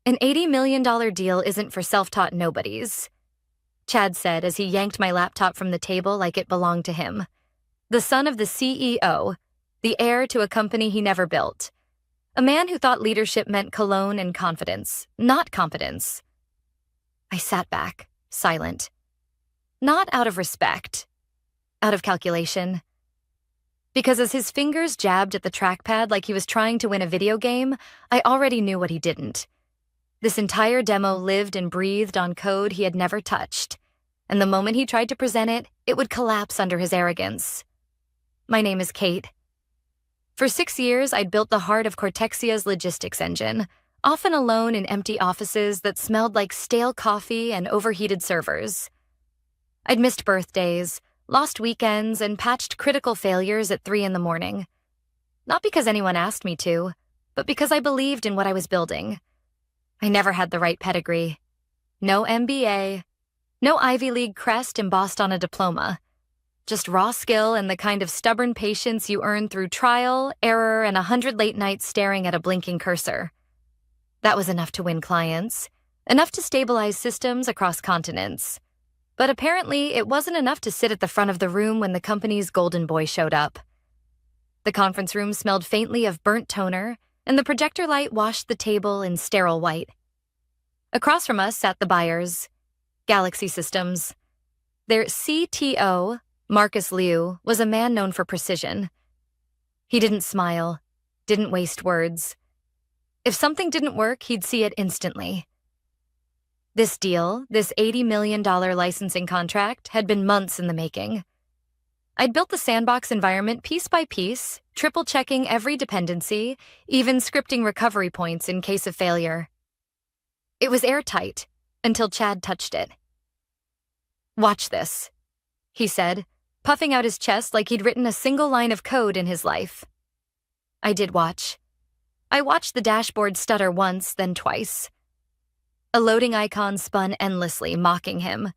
An $80 million deal isn't for self-taught nobodies, Chad said as he yanked my laptop from the table like it belonged to him. The son of the CEO, the heir to a company he never built. A man who thought leadership meant cologne and confidence, not competence. I sat back, silent. Not out of respect, out of calculation. Because as his fingers jabbed at the trackpad like he was trying to win a video game, I already knew what he didn't. This entire demo lived and breathed on code he had never touched, and the moment he tried to present it, it would collapse under his arrogance. My name is Kate. For 6 years, I'd built the heart of Cortexia's logistics engine, often alone in empty offices that smelled like stale coffee and overheated servers. I'd missed birthdays, lost weekends, and patched critical failures at 3 a.m. Not because anyone asked me to, but because I believed in what I was building. I never had the right pedigree. No MBA, no Ivy League crest embossed on a diploma. Just raw skill and the kind of stubborn patience you earn through trial, error, and 100 late nights staring at a blinking cursor. That was enough to win clients, enough to stabilize systems across continents. But apparently, it wasn't enough to sit at the front of the room when the company's golden boy showed up. The conference room smelled faintly of burnt toner, and the projector light washed the table in sterile white. Across from us sat the buyers, Galaxy Systems. Their CTO, Marcus Liu, was a man known for precision. He didn't smile, didn't waste words. If something didn't work, he'd see it instantly. This deal, this $80 million licensing contract, had been months in the making. I'd built the sandbox environment piece by piece, triple-checking every dependency, even scripting recovery points in case of failure. It was airtight, until Chad touched it. "Watch this," he said, puffing out his chest like he'd written a single line of code in his life. I did watch. I watched the dashboard stutter once, then twice. A loading icon spun endlessly, mocking him.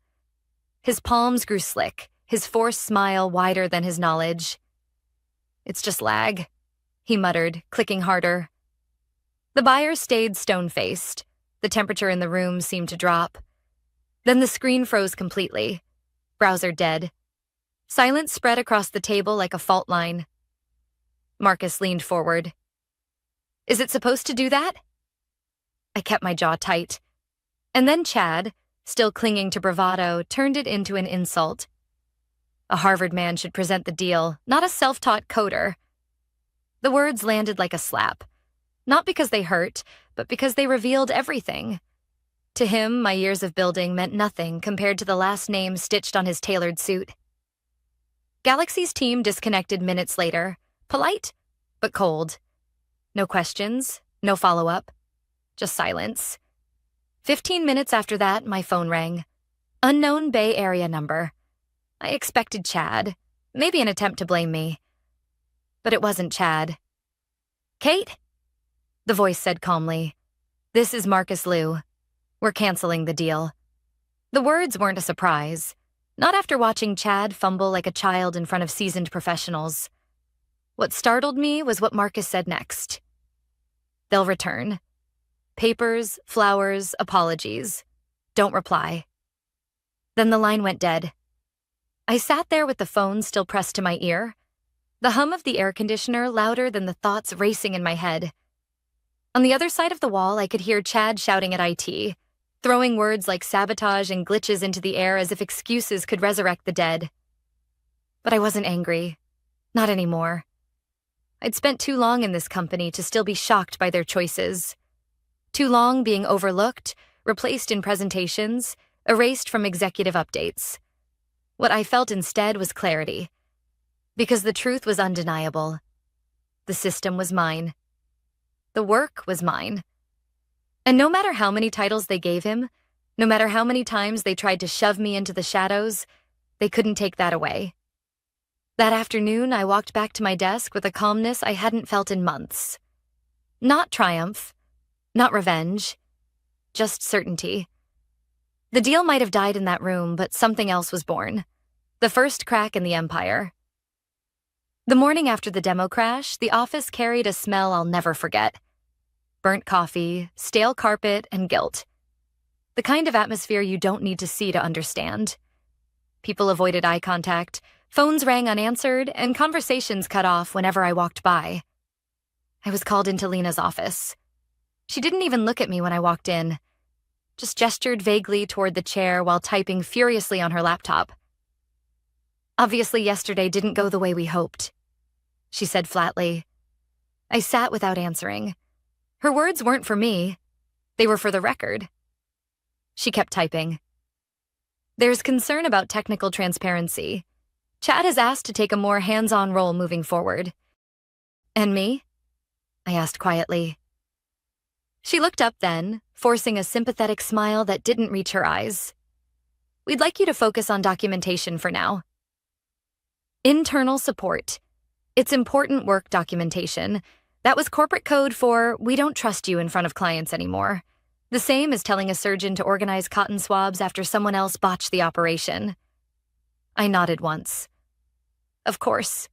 His palms grew slick, his forced smile wider than his knowledge. "It's just lag," he muttered, clicking harder. The buyer stayed stone-faced. The temperature in the room seemed to drop. Then the screen froze completely. Browser dead. Silence spread across the table like a fault line. Marcus leaned forward. "Is it supposed to do that?" I kept my jaw tight. And then Chad, still clinging to bravado, turned it into an insult. A Harvard man should present the deal, not a self-taught coder. The words landed like a slap. Not because they hurt, but because they revealed everything. To him, my years of building meant nothing compared to the last name stitched on his tailored suit. Galaxy's team disconnected minutes later, polite, but cold. No questions, no follow-up, just silence. 15 minutes after that, my phone rang. Unknown Bay Area number. I expected Chad, maybe an attempt to blame me. But it wasn't Chad. "Kate?" The voice said calmly. "This is Marcus Liu. We're canceling the deal." The words weren't a surprise. Not after watching Chad fumble like a child in front of seasoned professionals. What startled me was what Marcus said next. "They'll return. Papers, flowers, apologies. Don't reply." Then the line went dead. I sat there with the phone still pressed to my ear, the hum of the air conditioner louder than the thoughts racing in my head. On the other side of the wall, I could hear Chad shouting at IT, throwing words like sabotage and glitches into the air as if excuses could resurrect the dead. But I wasn't angry. Not anymore. I'd spent too long in this company to still be shocked by their choices. Too long being overlooked, replaced in presentations, erased from executive updates. What I felt instead was clarity. Because the truth was undeniable. The system was mine. The work was mine. And no matter how many titles they gave him, no matter how many times they tried to shove me into the shadows, they couldn't take that away. That afternoon, I walked back to my desk with a calmness I hadn't felt in months. Not triumph, not revenge, just certainty. The deal might have died in that room, but something else was born. The first crack in the empire. The morning after the demo crash, the office carried a smell I'll never forget. burnt coffee, stale carpet, and guilt. The kind of atmosphere you don't need to see to understand. People avoided eye contact, phones rang unanswered, and conversations cut off whenever I walked by. I was called into Lena's office. She didn't even look at me when I walked in, just gestured vaguely toward the chair while typing furiously on her laptop. "Obviously, yesterday didn't go the way we hoped," she said flatly. I sat without answering. Her words weren't for me. They were for the record. She kept typing. "There's concern about technical transparency. Chad has asked to take a more hands-on role moving forward." "And me?" I asked quietly. She looked up then, forcing a sympathetic smile that didn't reach her eyes. "We'd like you to focus on documentation for now." Internal support. It's important work documentation. That was corporate code for "we don't trust you in front of clients anymore." The same as telling a surgeon to organize cotton swabs after someone else botched the operation. I nodded once. Of course.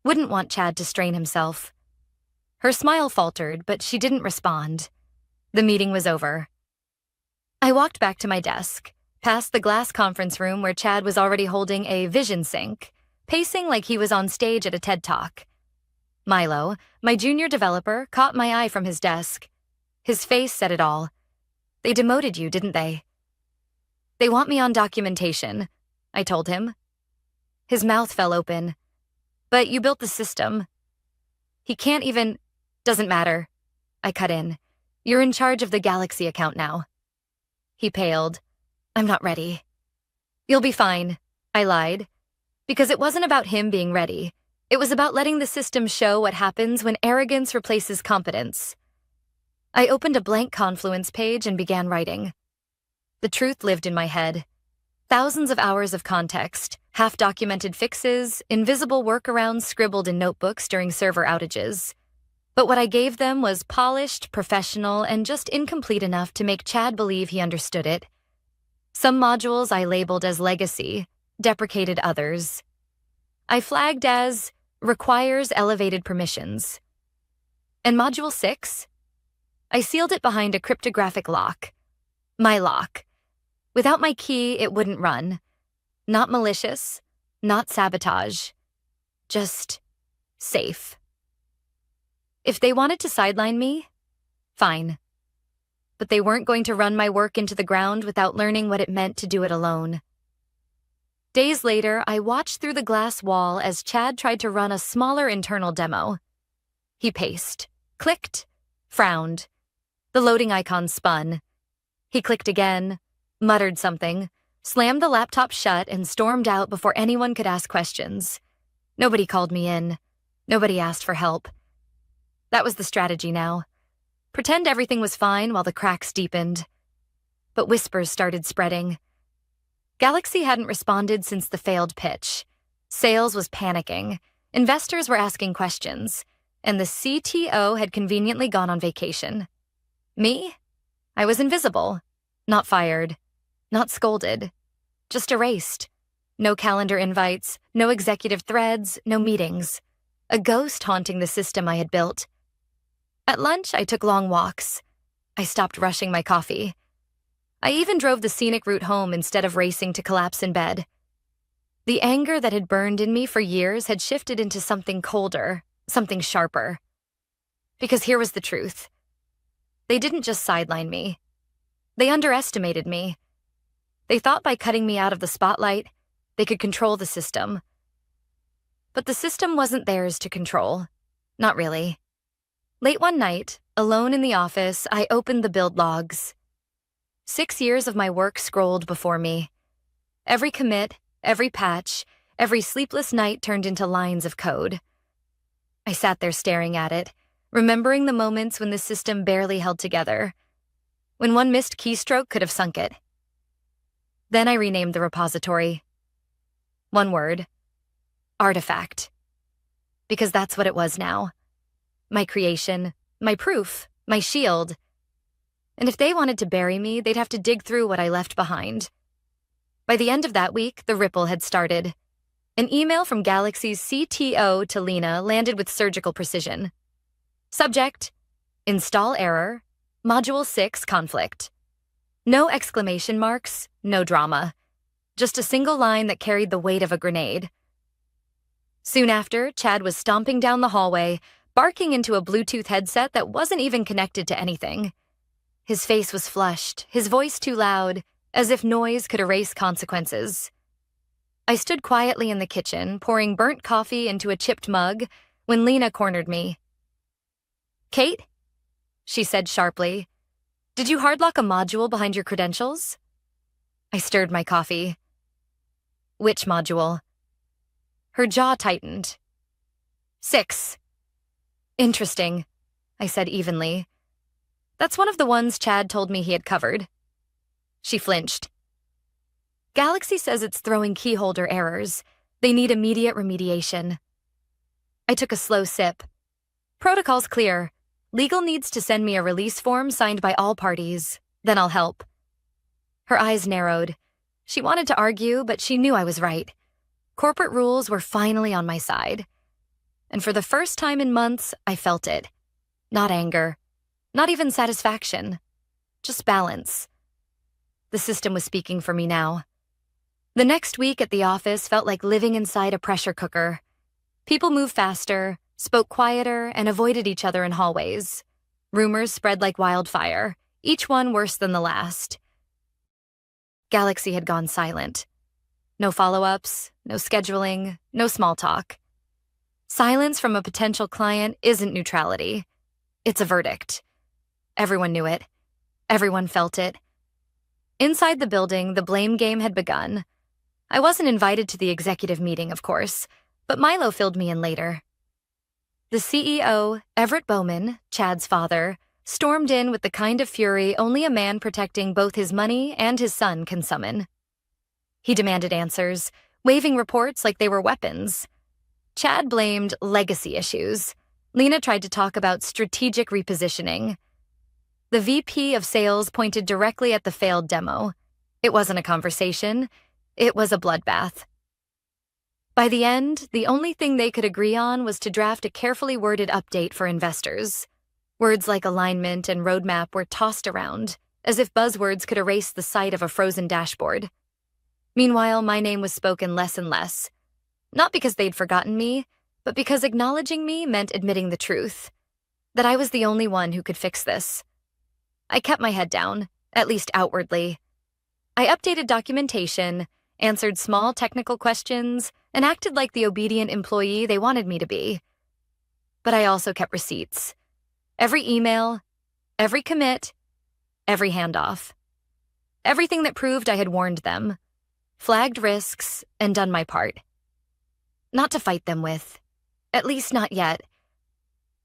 Wouldn't want Chad to strain himself. Her smile faltered, but she didn't respond. The meeting was over. I walked back to my desk, past the glass conference room where Chad was already holding a vision sync, pacing like he was on stage at a TED Talk. Milo, my junior developer, caught my eye from his desk. His face said it all. "They demoted you, didn't they?" "They want me on documentation," I told him. His mouth fell open. "But you built the system." "He can't even—" "Doesn't matter." I cut in. "You're in charge of the Galaxy account now." He paled. "I'm not ready." "You'll be fine," I lied. Because it wasn't about him being ready. It was about letting the system show what happens when arrogance replaces competence. I opened a blank Confluence page and began writing. The truth lived in my head. Thousands of hours of context, half-documented fixes, invisible workarounds scribbled in notebooks during server outages. But what I gave them was polished, professional, and just incomplete enough to make Chad believe he understood it. Some modules I labeled as legacy, deprecated others. I flagged as requires elevated permissions. And Module 6? I sealed it behind a cryptographic lock. My lock. Without my key, it wouldn't run. Not malicious, not sabotage. Just safe. If they wanted to sideline me, fine. But they weren't going to run my work into the ground without learning what it meant to do it alone. Days later, I watched through the glass wall as Chad tried to run a smaller internal demo. He paced, clicked, frowned. The loading icon spun. He clicked again, muttered something, slammed the laptop shut, and stormed out before anyone could ask questions. Nobody called me in. Nobody asked for help. That was the strategy now. Pretend everything was fine while the cracks deepened. But whispers started spreading. Galaxy hadn't responded since the failed pitch. Sales was panicking. Investors were asking questions. And the CTO had conveniently gone on vacation. Me? I was invisible. Not fired. Not scolded. Just erased. No calendar invites, no executive threads, no meetings. A ghost haunting the system I had built. At lunch, I took long walks. I stopped rushing my coffee. I even drove the scenic route home instead of racing to collapse in bed. The anger that had burned in me for years had shifted into something colder, something sharper. Because here was the truth. They didn't just sideline me. They underestimated me. They thought by cutting me out of the spotlight, they could control the system. But the system wasn't theirs to control. Not really. Late one night, alone in the office, I opened the build logs. 6 years of my work scrolled before me. Every commit, every patch, every sleepless night turned into lines of code. I sat there staring at it, remembering the moments when the system barely held together, when one missed keystroke could have sunk it. Then I renamed the repository. One word. Artifact. Because that's what it was now. My creation, my proof, my shield. And if they wanted to bury me, they'd have to dig through what I left behind. By the end of that week, the ripple had started. An email from Galaxy's CTO to Lena landed with surgical precision. Subject: Install error. Module 6 conflict. No exclamation marks, no drama. Just a single line that carried the weight of a grenade. Soon after, Chad was stomping down the hallway, barking into a Bluetooth headset that wasn't even connected to anything. His face was flushed, his voice too loud, as if noise could erase consequences. I stood quietly in the kitchen, pouring burnt coffee into a chipped mug, when Lena cornered me. "Kate?" she said sharply. "Did you hardlock a module behind your credentials?" I stirred my coffee. "Which module?" Her jaw tightened. 6. "Interesting," I said evenly. "That's one of the ones Chad told me he had covered." She flinched. "Galaxy says it's throwing keyholder errors. They need immediate remediation." I took a slow sip. "Protocol's clear. Legal needs to send me a release form signed by all parties. Then I'll help." Her eyes narrowed. She wanted to argue, but she knew I was right. Corporate rules were finally on my side. And for the first time in months, I felt it. Not anger. Not even satisfaction. Just balance. The system was speaking for me now. The next week at the office felt like living inside a pressure cooker. People moved faster, spoke quieter, and avoided each other in hallways. Rumors spread like wildfire, each one worse than the last. Galaxy had gone silent. No follow-ups, no scheduling, no small talk. Silence from a potential client isn't neutrality. It's a verdict. Everyone knew it. Everyone felt it. Inside the building, the blame game had begun. I wasn't invited to the executive meeting, of course, but Milo filled me in later. The CEO, Everett Bowman, Chad's father, stormed in with the kind of fury only a man protecting both his money and his son can summon. He demanded answers, waving reports like they were weapons. Chad blamed legacy issues. Lena tried to talk about strategic repositioning. The VP of sales pointed directly at the failed demo. It wasn't a conversation. It was a bloodbath. By the end, the only thing they could agree on was to draft a carefully worded update for investors. Words like alignment and roadmap were tossed around, as if buzzwords could erase the sight of a frozen dashboard. Meanwhile, my name was spoken less and less. Not because they'd forgotten me, but because acknowledging me meant admitting the truth. That I was the only one who could fix this. I kept my head down, at least outwardly. I updated documentation, answered small technical questions, and acted like the obedient employee they wanted me to be. But I also kept receipts. Every email, every commit, every handoff. Everything that proved I had warned them, flagged risks, and done my part. Not to fight them with, at least not yet,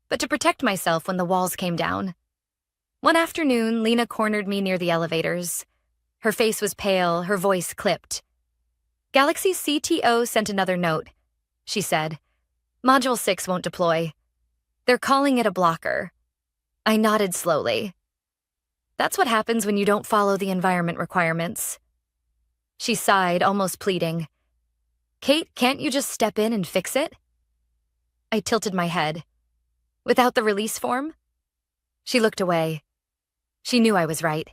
but to protect myself when the walls came down. One afternoon, Lena cornered me near the elevators. Her face was pale, her voice clipped. "Galaxy's CTO sent another note," she said. "Module 6 won't deploy. They're calling it a blocker." I nodded slowly. That's what happens when you don't follow the environment requirements. She sighed, almost pleading. "Kate, can't you just step in and fix it?" I tilted my head. "Without the release form?" She looked away. She knew I was right.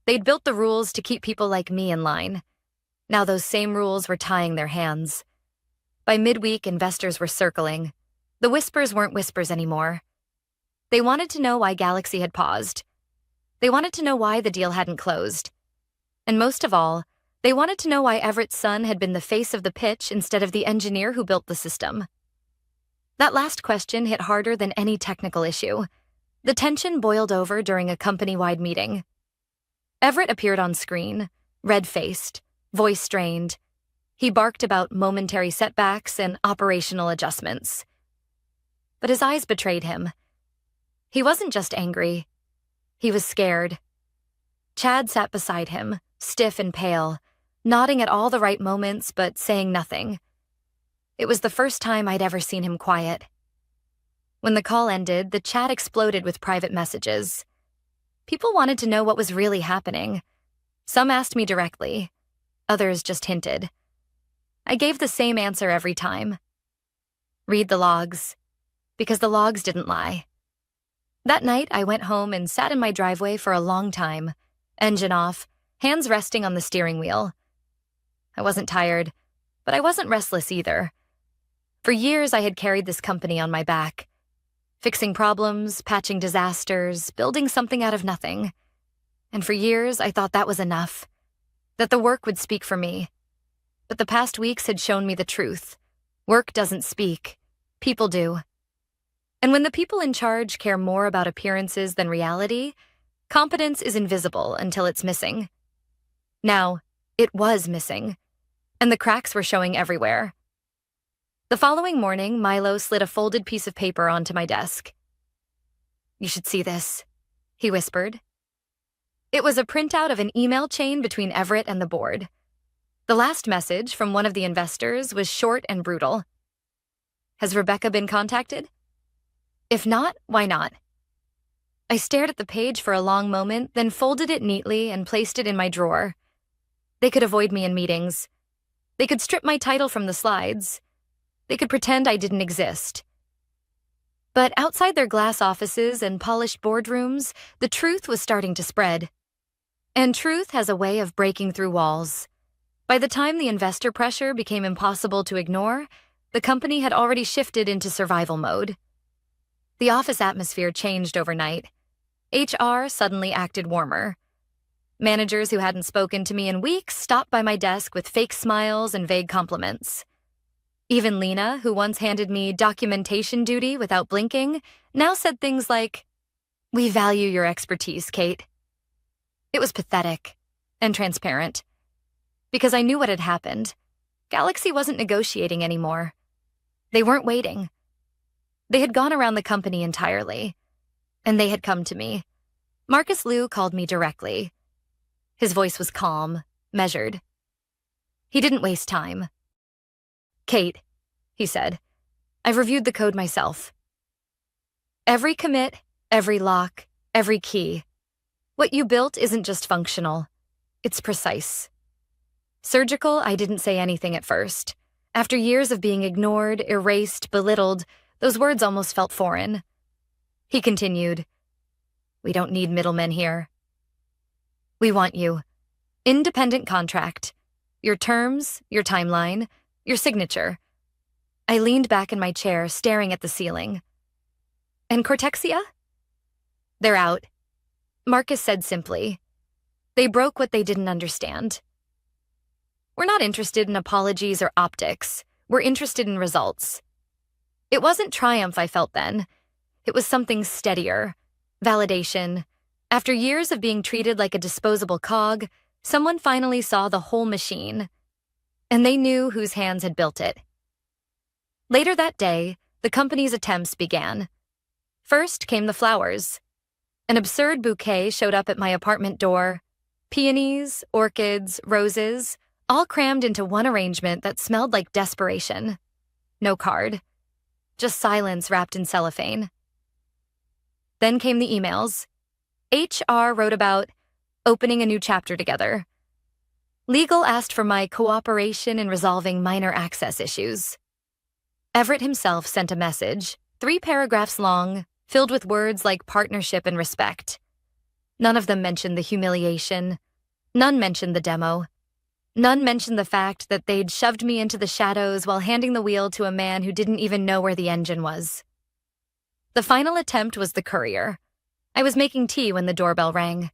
They'd built the rules to keep people like me in line. Now those same rules were tying their hands. By midweek, investors were circling. The whispers weren't whispers anymore. They wanted to know why Galaxy had paused. They wanted to know why the deal hadn't closed. And most of all, they wanted to know why Everett's son had been the face of the pitch instead of the engineer who built the system. That last question hit harder than any technical issue. The tension boiled over during a company-wide meeting. Everett appeared on screen, red-faced, voice strained. He barked about momentary setbacks and operational adjustments. But his eyes betrayed him. He wasn't just angry. He was scared. Chad sat beside him, stiff and pale, nodding at all the right moments but saying nothing. It was the first time I'd ever seen him quiet. When the call ended, the chat exploded with private messages. People wanted to know what was really happening. Some asked me directly. Others just hinted. I gave the same answer every time. Read the logs. Because the logs didn't lie. That night, I went home and sat in my driveway for a long time, engine off, hands resting on the steering wheel. I wasn't tired, but I wasn't restless either. For years, I had carried this company on my back, fixing problems, patching disasters, building something out of nothing. And for years, I thought that was enough, that the work would speak for me. But the past weeks had shown me the truth. Work doesn't speak. People do. And when the people in charge care more about appearances than reality, competence is invisible until it's missing. Now, it was missing, and the cracks were showing everywhere. The following morning, Milo slid a folded piece of paper onto my desk. "You should see this," he whispered. It was a printout of an email chain between Everett and the board. The last message from one of the investors was short and brutal. "Has Rebecca been contacted? If not, why not?" I stared at the page for a long moment, then folded it neatly and placed it in my drawer. They could avoid me in meetings. They could strip my title from the slides. They could pretend I didn't exist. But outside their glass offices and polished boardrooms, the truth was starting to spread. And truth has a way of breaking through walls. By the time the investor pressure became impossible to ignore, the company had already shifted into survival mode. The office atmosphere changed overnight. HR suddenly acted warmer. Managers who hadn't spoken to me in weeks stopped by my desk with fake smiles and vague compliments. Even Lena, who once handed me documentation duty without blinking, now said things like, "We value your expertise, Kate." It was pathetic and transparent. Because I knew what had happened. Galaxy wasn't negotiating anymore. They weren't waiting. They had gone around the company entirely. And they had come to me. Marcus Liu called me directly. His voice was calm, measured. He didn't waste time. "Kate," he said, "I've reviewed the code myself. Every commit, every lock, every key. What you built isn't just functional. It's precise. Surgical, I didn't say anything at first. After years of being ignored, erased, belittled, those words almost felt foreign." He continued, "We don't need middlemen here. We want you. Independent contract. Your terms, your timeline, your signature." I leaned back in my chair, staring at the ceiling. "And Cortexia?" "They're out," Marcus said simply. "They broke what they didn't understand. We're not interested in apologies or optics. We're interested in results." It wasn't triumph I felt then. It was something steadier. Validation. After years of being treated like a disposable cog, someone finally saw the whole machine. And they knew whose hands had built it. Later that day, the company's attempts began. First came the flowers. An absurd bouquet showed up at my apartment door. Peonies, orchids, roses, all crammed into one arrangement that smelled like desperation. No card. Just silence wrapped in cellophane. Then came the emails. HR wrote about opening a new chapter together. Legal asked for my cooperation in resolving minor access issues. Everett himself sent a message, 3 paragraphs long, filled with words like partnership and respect. None of them mentioned the humiliation. None mentioned the demo. None mentioned the fact that they'd shoved me into the shadows while handing the wheel to a man who didn't even know where the engine was. The final attempt was the courier. I was making tea when the doorbell rang.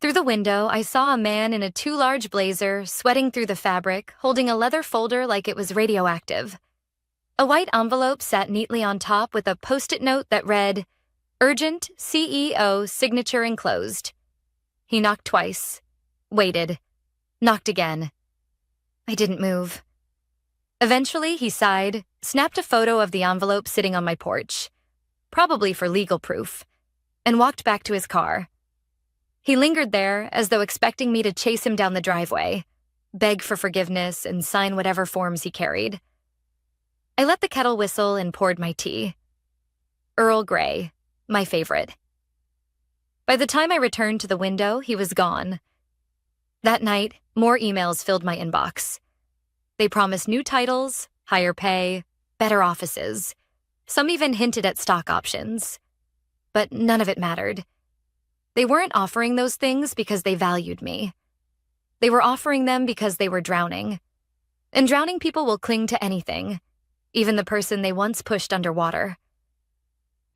Through the window, I saw a man in a too large blazer, sweating through the fabric, holding a leather folder like it was radioactive. A white envelope sat neatly on top with a post-it note that read, "Urgent, CEO, signature enclosed." He knocked twice, waited, knocked again. I didn't move. Eventually, he sighed, snapped a photo of the envelope sitting on my porch, probably for legal proof, and walked back to his car. He lingered there as though expecting me to chase him down the driveway, beg for forgiveness, and sign whatever forms he carried. I let the kettle whistle and poured my tea. Earl Grey, my favorite. By the time I returned to the window, he was gone. That night, more emails filled my inbox. They promised new titles, higher pay, better offices. Some even hinted at stock options. but none of it mattered. They weren't offering those things because they valued me. They were offering them because they were drowning. And drowning people will cling to anything, even the person they once pushed underwater.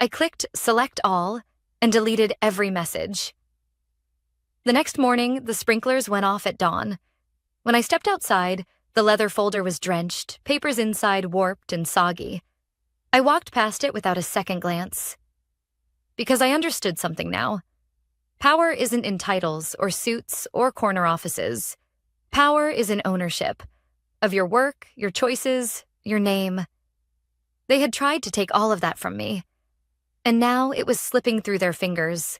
I clicked Select All and deleted every message. The next morning, the sprinklers went off at dawn. When I stepped outside, the leather folder was drenched, papers inside warped and soggy. I walked past it without a second glance. Because I understood something now. Power isn't in titles or suits or corner offices. Power is in ownership of your work, your choices, your name. They had tried to take all of that from me, and now it was slipping through their fingers.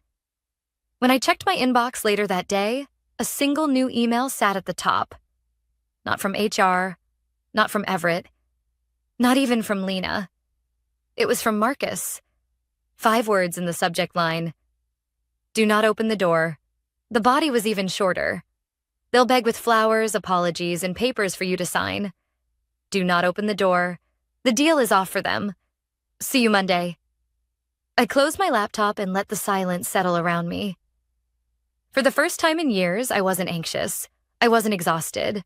When I checked my inbox later that day, a single new email sat at the top. Not from HR, not from Everett, not even from Lena. It was from Marcus. 5 words in the subject line. Do not open the door. The body was even shorter. They'll beg with flowers, apologies, and papers for you to sign. Do not open the door. The deal is off for them. See you Monday. I closed my laptop and let the silence settle around me. For the first time in years, I wasn't anxious. I wasn't exhausted.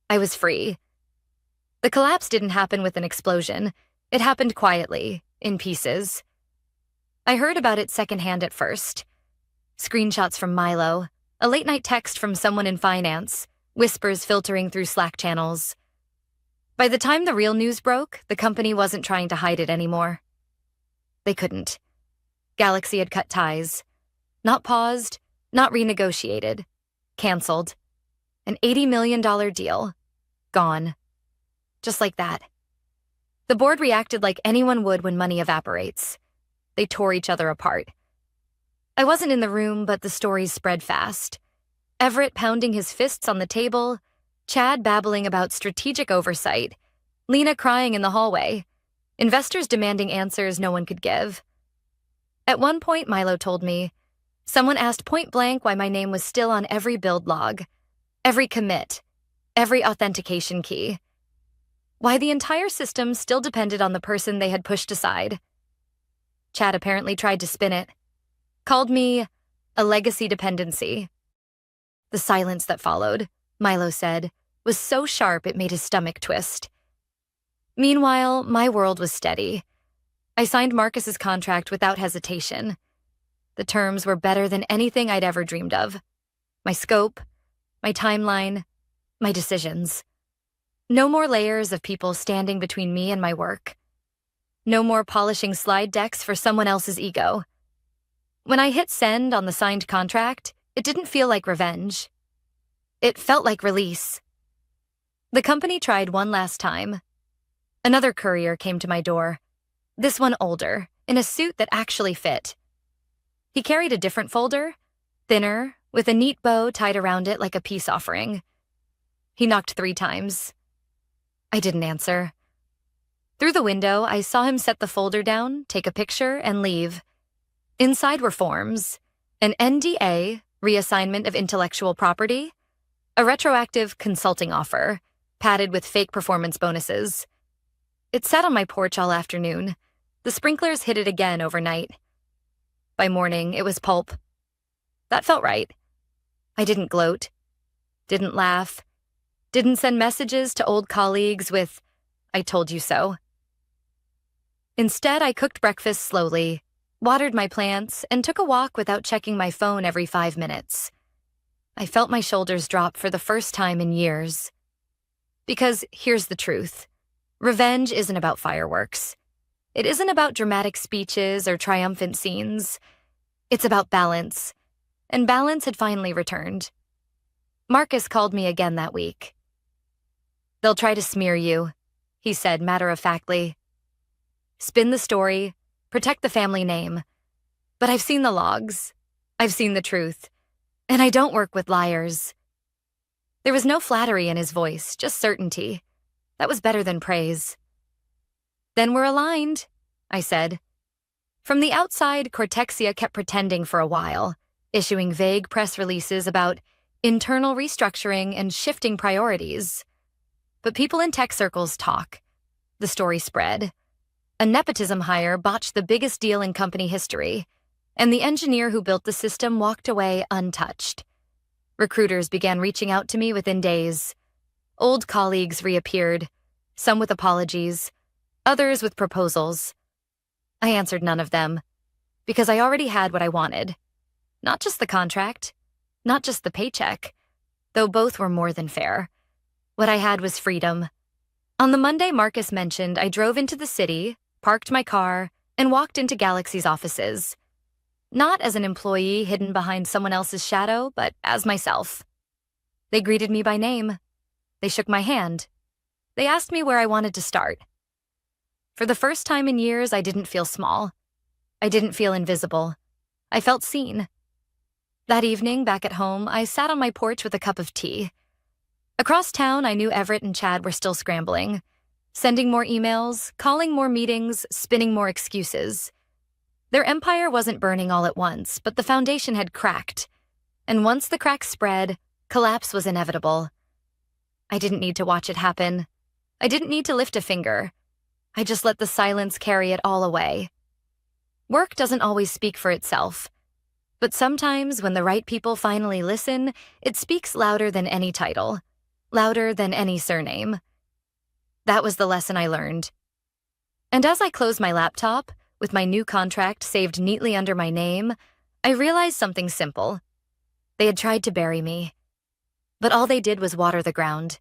I was free. The collapse didn't happen with an explosion. It happened quietly, in pieces. I heard about it secondhand at first. Screenshots from Milo, a late-night text from someone in finance, whispers filtering through Slack channels. By the time the real news broke, the company wasn't trying to hide it anymore. They couldn't. Galaxy had cut ties. Not paused, not renegotiated. Canceled. An $80 million deal. Gone. Just like that. The board reacted like anyone would when money evaporates. They tore each other apart. I wasn't in the room, but the stories spread fast. Everett pounding his fists on the table, Chad babbling about strategic oversight, Lena crying in the hallway, investors demanding answers no one could give. At one point, Milo told me, someone asked point blank why my name was still on every build log, every commit, every authentication key. Why the entire system still depended on the person they had pushed aside. Chad apparently tried to spin it. Called me a legacy dependency. The silence that followed, Milo said, was so sharp it made his stomach twist. Meanwhile, my world was steady. I signed Marcus's contract without hesitation. The terms were better than anything I'd ever dreamed of. My scope, my timeline, my decisions. No more layers of people standing between me and my work. No more polishing slide decks for someone else's ego. When I hit send on the signed contract, it didn't feel like revenge. It felt like release. The company tried one last time. Another courier came to my door, this one older, in a suit that actually fit. He carried a different folder, thinner, with a neat bow tied around it like a peace offering. He knocked 3 times. I didn't answer. Through the window, I saw him set the folder down, take a picture, and leave. Inside were forms, an NDA, reassignment of intellectual property, a retroactive consulting offer, padded with fake performance bonuses. It sat on my porch all afternoon. The sprinklers hit it again overnight. By morning, it was pulp. That felt right. I didn't gloat, didn't laugh, didn't send messages to old colleagues with, "I told you so." Instead, I cooked breakfast slowly, watered my plants, and took a walk without checking my phone every 5 minutes. I felt my shoulders drop for the first time in years. Because here's the truth. Revenge isn't about fireworks. It isn't about dramatic speeches or triumphant scenes. It's about balance. And balance had finally returned. Marcus called me again that week. "They'll try to smear you," he said matter-of-factly. "Spin the story, protect the family name. But I've seen the logs. I've seen the truth. And I don't work with liars." There was no flattery in his voice, just certainty. That was better than praise. "Then we're aligned," I said. From the outside, Cortexia kept pretending for a while, issuing vague press releases about internal restructuring and shifting priorities. But people in tech circles talk. The story spread. A nepotism hire botched the biggest deal in company history. and the engineer who built the system walked away untouched. Recruiters began reaching out to me within days. Old colleagues reappeared, some with apologies, others with proposals. I answered none of them, because I already had what I wanted. Not just the contract, not just the paycheck, though both were more than fair. What I had was freedom. On the Monday Marcus mentioned, I drove into the city, parked my car, and walked into Galaxy's offices. Not as an employee hidden behind someone else's shadow, but as myself. They greeted me by name. They shook my hand. They asked me where I wanted to start. For the first time in years, I didn't feel small. I didn't feel invisible. I felt seen. That evening, back at home, I sat on my porch with a cup of tea. Across town, I knew Everett and Chad were still scrambling, sending more emails, calling more meetings, spinning more excuses. Their empire wasn't burning all at once, but the foundation had cracked. And once the cracks spread, collapse was inevitable. I didn't need to watch it happen. I didn't need to lift a finger. I just let the silence carry it all away. Work doesn't always speak for itself. But sometimes, when the right people finally listen, it speaks louder than any title, louder than any surname. That was the lesson I learned. And as I closed my laptop, with my new contract saved neatly under my name, I realized something simple. They had tried to bury me. But all they did was water the ground.